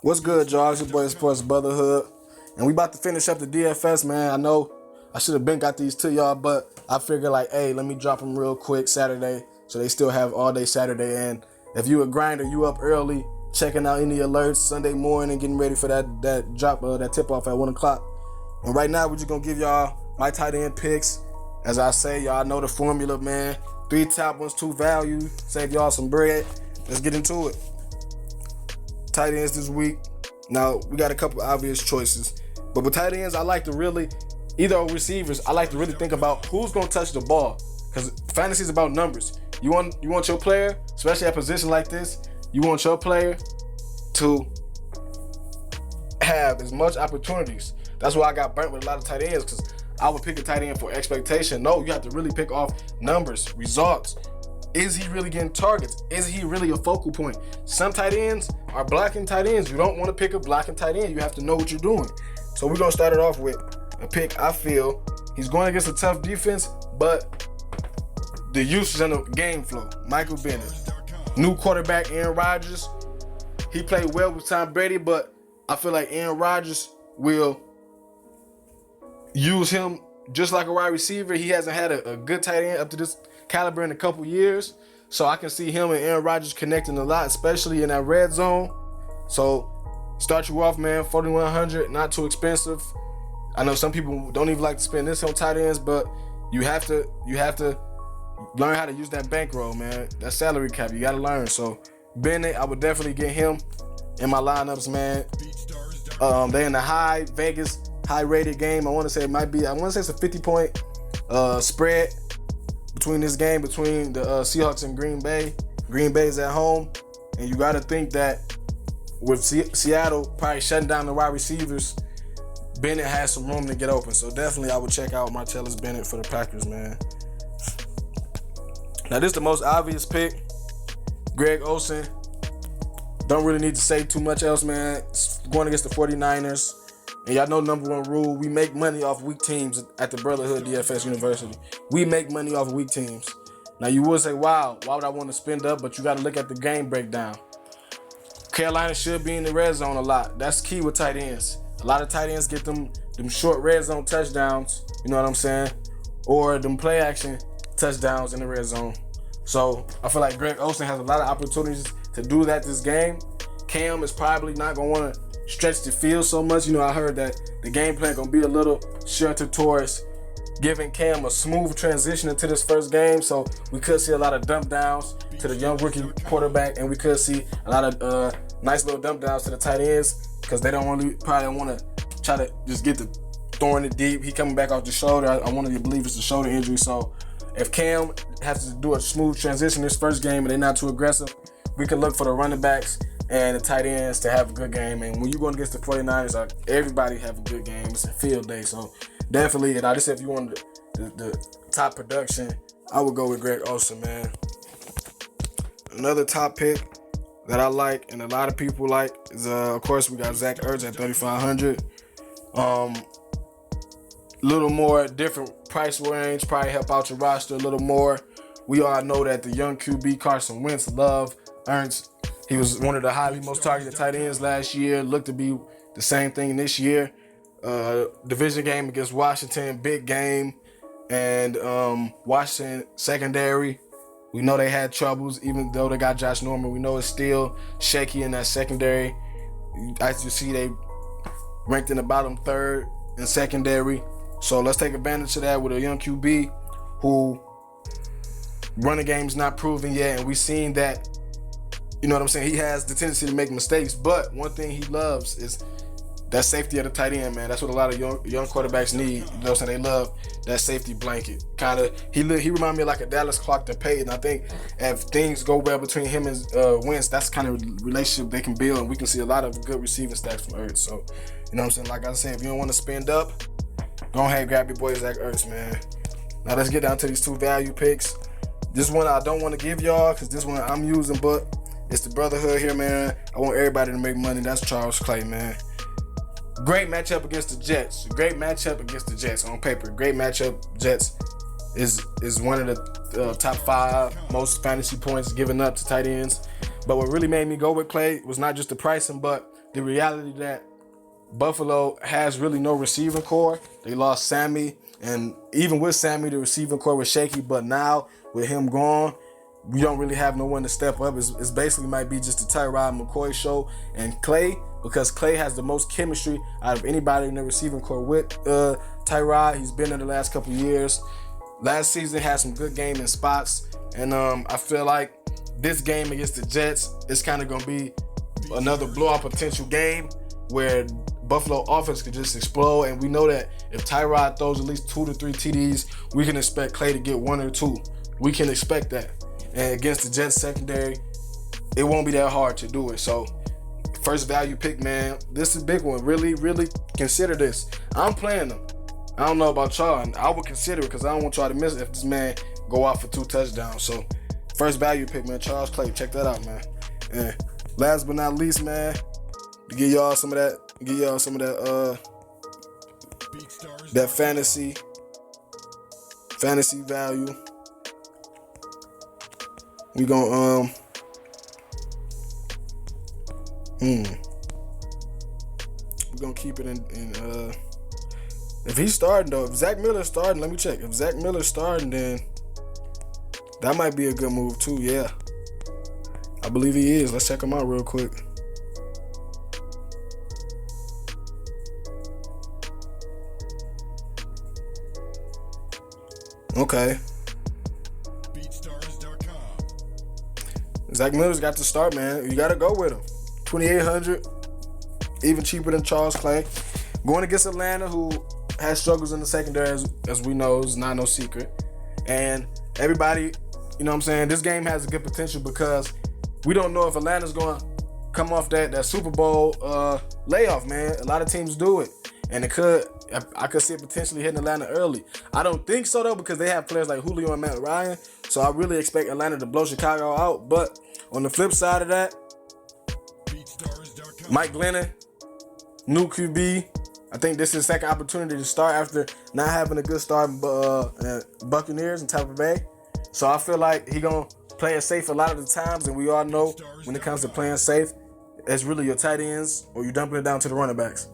What's good, y'all? It's your boy Sports Brotherhood, and we about to finish up the DFS, man. I know I should have been got these to y'all, but I figured like, hey, let me drop them real quick Saturday, so they still have all day Saturday. And if you a grinder, you up early, checking out any alerts Sunday morning, getting ready for that drop, that tip off at 1 o'clock. And right now, we're just gonna give y'all my tight end picks. As I say, y'all know the formula, man. 3 top ones, 2 value, save y'all some bread. Let's get into it. Tight ends this week. Now, we got a couple obvious choices. But with tight ends, I like to really, either receivers, I like to really think about who's going to touch the ball. Because fantasy is about numbers. You want your player, especially at a position like this, you want your player to have as much opportunities. That's why I got burnt with a lot of tight ends, because I would pick a tight end for expectation. No, you have to really pick off numbers, results. Is he really getting targets? Is he really a focal point? Some tight ends are blocking tight ends. You don't want to pick a blocking tight end. You have to know what you're doing. So we're going to start it off with a pick. I feel he's going against a tough defense, but the usage and the game flow. Michael Bennett. New quarterback, Aaron Rodgers. He played well with Tom Brady, but I feel like Aaron Rodgers will use him just like a wide receiver. He hasn't had a good tight end up to this caliber in a couple years, so I can see him and Aaron Rodgers connecting a lot, especially in that red zone. So start you off, man. 4,100, not too expensive. I know some people don't even like to spend this on tight ends, but you have to learn how to use that bankroll, man. That salary cap, you got to learn. So Bennett, I would definitely get him in my lineups, man. They in the high Vegas, high-rated game. I want to say it's a 50-point spread between this game, between the Seahawks and Green Bay. Green Bay's at home, and you got to think that with Seattle probably shutting down the wide receivers, Bennett has some room to get open. So definitely I would check out Martellus Bennett for the Packers, man. Now this is the most obvious pick. Greg Olsen. Don't really need to say too much else, man. It's going against the 49ers. And y'all know number one rule, we make money off weak teams at the Brotherhood DFS University. We make money off weak teams. Now you would say, wow, why would I want to spend up? But you got to look at the game breakdown. Carolina should be in the red zone a lot. That's key with tight ends. A lot of tight ends get them short red zone touchdowns, you know what I'm saying? Or them play action touchdowns in the red zone. So I feel like Greg Olsen has a lot of opportunities to do that this game. Cam is probably not going to want to stretch the field so much. You know, I heard that the game plan gonna be a little sheltered towards giving Cam a smooth transition into this first game. So we could see a lot of dump downs to the young rookie quarterback, and we could see a lot of nice little dump downs to the tight ends, because they probably don't want to try to just get the throwing it deep. He coming back off the shoulder. I want to believe it's a shoulder injury. So if Cam has to do a smooth transition this first game and they're not too aggressive, we could look for the running backs and the tight ends to have a good game. And when you're going against the 49ers, everybody have a good game. It's a field day. So definitely, and I just said if you wanted the top production, I would go with Greg Olsen, man. Another top pick that I like and a lot of people like is, of course, we got Zach Ertz at 3,500. Little more different price range, probably help out your roster a little more. We all know that the young QB Carson Wentz love Ertz. He was one of the highly most targeted tight ends last year. Looked to be the same thing this year. Division game against Washington, big game. And Washington secondary, we know they had troubles. Even though they got Josh Norman, we know it's still shaky in that secondary. As you see, they ranked in the bottom third in secondary. So let's take advantage of that with a young QB who running game's not proven yet. And we've seen that. You know what I'm saying? He has the tendency to make mistakes, but one thing he loves is that safety of the tight end, man. That's what a lot of young quarterbacks need. You know what I'm saying? They love that safety blanket. Kind of, he reminds me of like a Dallas Clark to Peyton. I think if things go well between him and Wentz, that's the kind of relationship they can build, and we can see a lot of good receiving stacks from Ertz. So, you know what I'm saying? Like I said, if you don't want to spend up, go ahead and grab your boy Zach Ertz, man. Now let's get down to these 2 value picks. This one I don't want to give y'all because this one I'm using, but it's the Brotherhood here, man. I want everybody to make money. That's Charles Clay, man. Great matchup against the Jets. Great matchup against the Jets on paper. Great matchup. Jets is one of the top 5 most fantasy points given up to tight ends. But what really made me go with Clay was not just the pricing, but the reality that Buffalo has really no receiving core. They lost Sammy, and even with Sammy, the receiving core was shaky. But now with him gone, we don't really have no one to step up. It's basically might be just the Tyrod McCoy show and Clay, because Clay has the most chemistry out of anybody in the receiving core with Tyrod. He's been in the last couple years. Last season had some good game in spots, and I feel like this game against the Jets is kind of gonna be another blowout potential game where Buffalo offense could just explode. And we know that if Tyrod throws at least 2 to 3 TDs, we can expect Clay to get 1 or 2. We can expect that. And against the Jets secondary, it won't be that hard to do it. So, first value pick, man. This is a big one. Really, really consider this. I'm playing them. I don't know about y'all, and I would consider it because I don't want y'all to miss it if this man go out for 2 touchdowns. So, first value pick, man. Charles Clay. Check that out, man. And last but not least, man, to give y'all some of that, that fantasy value. We gonna we're gonna keep it in if he's starting though, if Zach Miller's starting, let me check. If Zach Miller's starting, then that might be a good move too. Yeah, I believe he is. Let's check him out real quick. Okay. Zach Miller's got to start, man. You got to go with him. 2,800, even cheaper than Charles Clay. Going against Atlanta, who has struggles in the secondary, as we know, is not no secret. And everybody, you know what I'm saying, this game has a good potential because we don't know if Atlanta's going to come off that Super Bowl layoff, man. A lot of teams do it. And I could see it potentially hitting Atlanta early. I don't think so, though, because they have players like Julio and Matt Ryan. So I really expect Atlanta to blow Chicago out. But on the flip side of that, Mike Glennon, new QB. I think this is his second opportunity to start after not having a good start in Buccaneers in Tampa Bay. So I feel like he's going to play it safe a lot of the times. And we all know when it comes to playing safe, it's really your tight ends or you're dumping it down to the running backs.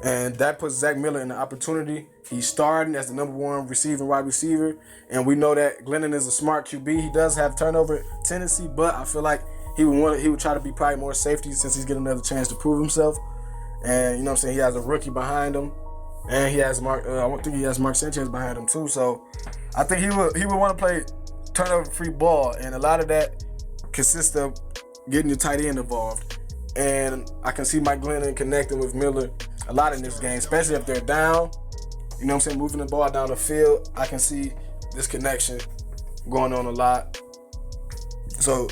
And that puts Zach Miller in the opportunity. He's starting as the number 1 receiving wide receiver. And we know that Glennon is a smart QB. He does have turnover tendency, but I feel like he would try to be probably more safety since he's getting another chance to prove himself. And you know what I'm saying, he has a rookie behind him. And he has Mark Sanchez behind him too. So I think he would want to play turnover-free ball. And a lot of that consists of getting your tight end involved. And I can see Mike Glennon connecting with Miller a lot in this game, especially if they're down. You know what I'm saying? Moving the ball down the field. I can see this connection going on a lot. So,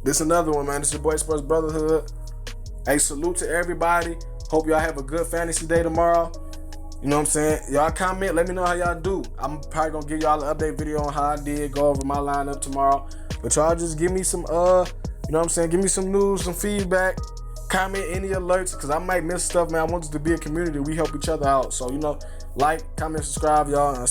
this is another one, man. This is your boy Sports Brotherhood. Hey, salute to everybody. Hope y'all have a good fantasy day tomorrow. You know what I'm saying? Y'all comment. Let me know how y'all do. I'm probably going to give y'all an update video on how I did. Go over my lineup tomorrow. But y'all just give me some, you know what I'm saying? Give me some news, some feedback. Comment any alerts, because I might miss stuff, man. I want this to be a community. We help each other out. So, you know, like, comment, subscribe, y'all.